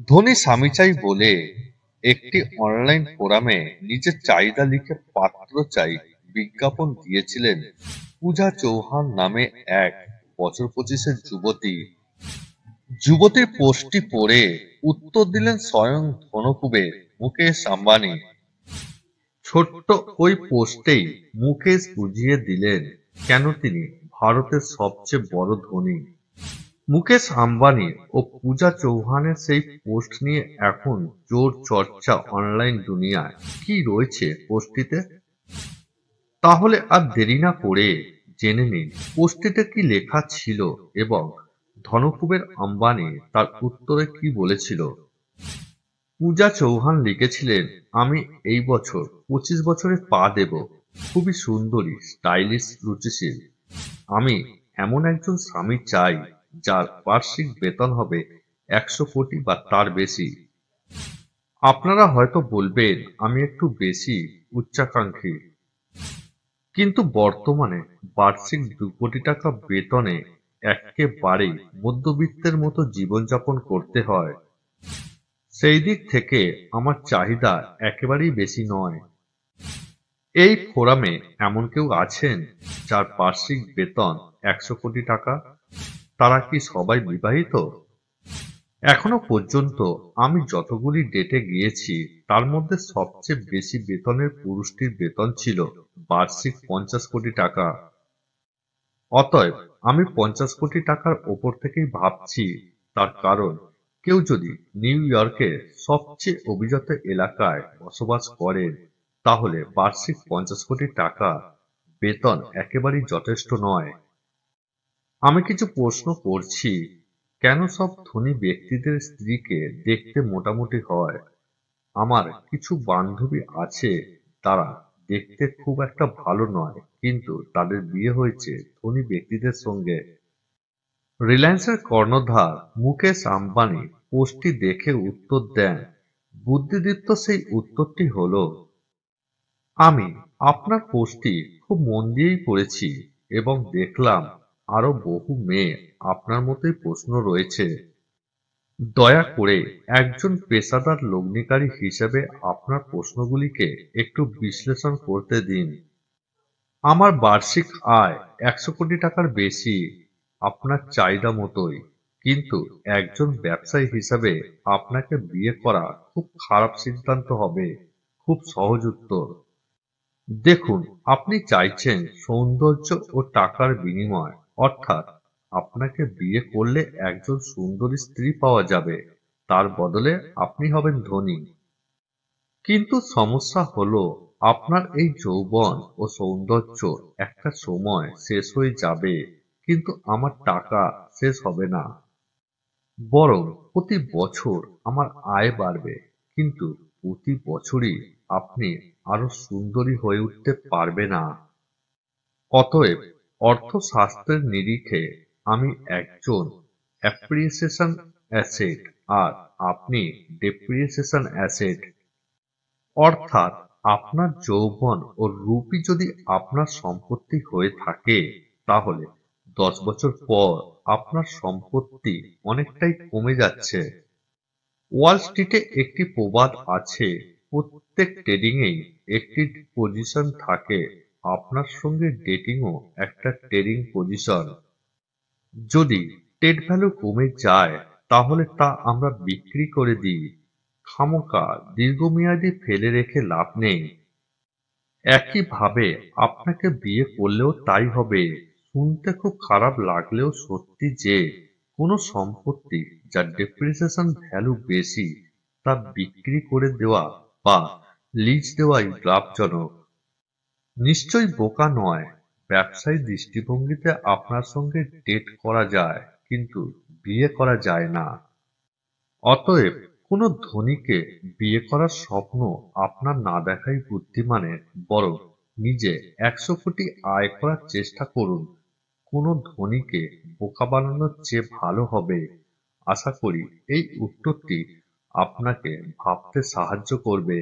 ধনী স্বামী চাই বলে একটি অনলাইন ফোরামে নিজের চাহিদা লিখে পাত্র চাই বিজ্ঞাপন দিয়েছিলেন পূজা চৌহান নামে এক বছর 25-এর যুবতী। যুবতীর পোস্টটি পড়ে উত্তর দিলেন স্বয়ং ধনকুবের মুকেশ আম্বানি। ছোট্ট ওই পোস্টেই মুকেশ বুঝিয়ে দিলেন কেন তিনি ভারতের সবচেয়ে বড় ধনী। মুকেশ আম্বানি ও পূজা চৌহানের সেই পোস্ট নিয়ে এখন জোর চর্চা অনলাইন দুনিয়ায়। কি রয়েছে পোস্টটিতে? তাহলে আর দেরি না করে জেনে নিন পোস্টটিতে কি লেখা ছিল এবং ধনকুবের আম্বানি তার উত্তরে কি বলেছিল। পূজা চৌহান লিখেছিলেন, আমি এই বছর 25 বছরে পা দেব। খুবই সুন্দরী, স্টাইলিশ, রুচিশীল। আমি এমন একজন স্বামী চাই যার বার্ষিক বেতন হবে 100 কোটি বা তার বেশি। আপনারা হয়তো বলবেন আমি একটু বেশি উচ্চাকাঙ্ক্ষী, কিন্তু বর্তমানে বার্ষিক 2 কোটি টাকা বেতনে একেবারেই মধ্যবিত্তের মতো জীবনযাপন করতে হয়। সেই দিক থেকে আমার চাহিদা একেবারেই বেশি নয়। এই ফোরামে এমন কেউ আছেন যার বার্ষিক বেতন 100 কোটি টাকা? তারা কি সবাই বিবাহিত? এখনো পর্যন্ত আমি যতগুলি ডেটে গিয়েছি তার মধ্যে সবচেয়ে বেশি বেতনের পুরুষটির বেতন ছিল বার্ষিক 50 কোটি টাকা। অতএব আমি 50 কোটি টাকার ওপর থেকেই ভাবছি। তার কারণ, কেউ যদি নিউ ইয়র্কের সবচেয়ে অভিজাত এলাকায় বসবাস করেন তাহলে বার্ষিক 50 কোটি টাকা বেতন একেবারেই যথেষ্ট নয়। আমি কিছু প্রশ্ন করছি, কেন সব ধনী ব্যক্তিদের স্ত্রীকে দেখতে মোটামুটি হয়? আমার কিছু বান্ধবী আছে, তারা দেখতে খুব একটা ভালো নয়, কিন্তু তাদের বিয়ে হয়েছে ধনী ব্যক্তিদের সঙ্গে। রিলায়েন্সের কর্ণধার মুকেশ আম্বানি পোস্টটি দেখে উত্তর দেন। বুদ্ধিদীপ্ত সেই উত্তরটি হলো, আমি আপনার পোস্টটি খুব মন দিয়েই পড়েছি এবং দেখলাম আরো বহু মেয়ে আপনার মতোই প্রশ্ন রয়েছে। দয়া করে একজন পেশাদার লগ্নিকারী হিসেবে আপনার প্রশ্নগুলিকে একটু বিশ্লেষণ করতে দিন। আমার বার্ষিক আয় 100 কোটি টাকার বেশি, আপনার চাহিদা মতোই, কিন্তু একজন ব্যবসায়ী হিসাবে আপনাকে বিয়ে করা খুব খারাপ সিদ্ধান্ত হবে। খুব সহজ উত্তর। দেখুন, আপনি চাইছেন সৌন্দর্য ও টাকার বিনিময়, অর্থাৎ আপনাকে বিয়ে করলে একজন সুন্দরী স্ত্রী পাওয়া যাবে, তার বদলে আপনি হবেন ধনী। কিন্তু সমস্যা হলো আপনার এই যৌবন ও সৌন্দর্য একটা সময় শেষ হয়ে যাবে, কিন্তু আমার টাকা শেষ হবে না। বরং প্রতি বছর আমার আয় বাড়বে, কিন্তু প্রতি বছরই আপনি আরো সুন্দরী হয়ে উঠতে পারবে না। অতএব অর্থশাস্ত্রের নিরিখে আমি একজন অ্যাপ্রিসিয়েশন অ্যাসেট আর আপনি ডেপ্রিসিয়েশন অ্যাসেট। অর্থাৎ আপনার যৌবন ও রূপই যদি আপনার সম্পত্তি হয়ে থাকে তাহলে 10 বছর পর আপনার সম্পত্তি অনেকটাই কমে যাচ্ছে। ওয়াল স্ট্রিটে একটি প্রবাদ আছে, প্রত্যেক ট্রেডিংয়েই একটি পজিশন থাকে। আপনার সঙ্গে ডেটিংও একটা ট্রেডিং পজিশন। যদি ট্রেড ভ্যালু কমে যায় তাহলে তা আমরা বিক্রি করে দিই। খামোকা দীর্ঘমেয়াদী ফেলে রেখে লাভ নেই। একইভাবে আপনাকে বিয়ে করলেও তাই হবে। শুনতে খুব খারাপ লাগলেও সত্যি যে কোনো সম্পত্তি যার ডেপ্রিসিয়েশন ভ্যালু বেশি তা বিক্রি করে দেওয়া বা লিজ দেওয়াই লাভজনক। নিশ্চয়ই বোকা নয়। ব্যবসায়ী দৃষ্টিভঙ্গিতে আপনার সঙ্গে ডেট করা যায়, কিন্তু বিয়ে করা যায় না। অতএব কোনো ধনীকে বিয়ে করার স্বপ্ন আপনার না দেখাই বুদ্ধিমানের, বরং নিজে 100 কোটি আয় করার চেষ্টা করুন। কোনো ধনীকে বোকা বানানোর চেয়ে ভালো হবে। আশা করি এই উত্তরটি আপনাকে ভাবতে সাহায্য করবে।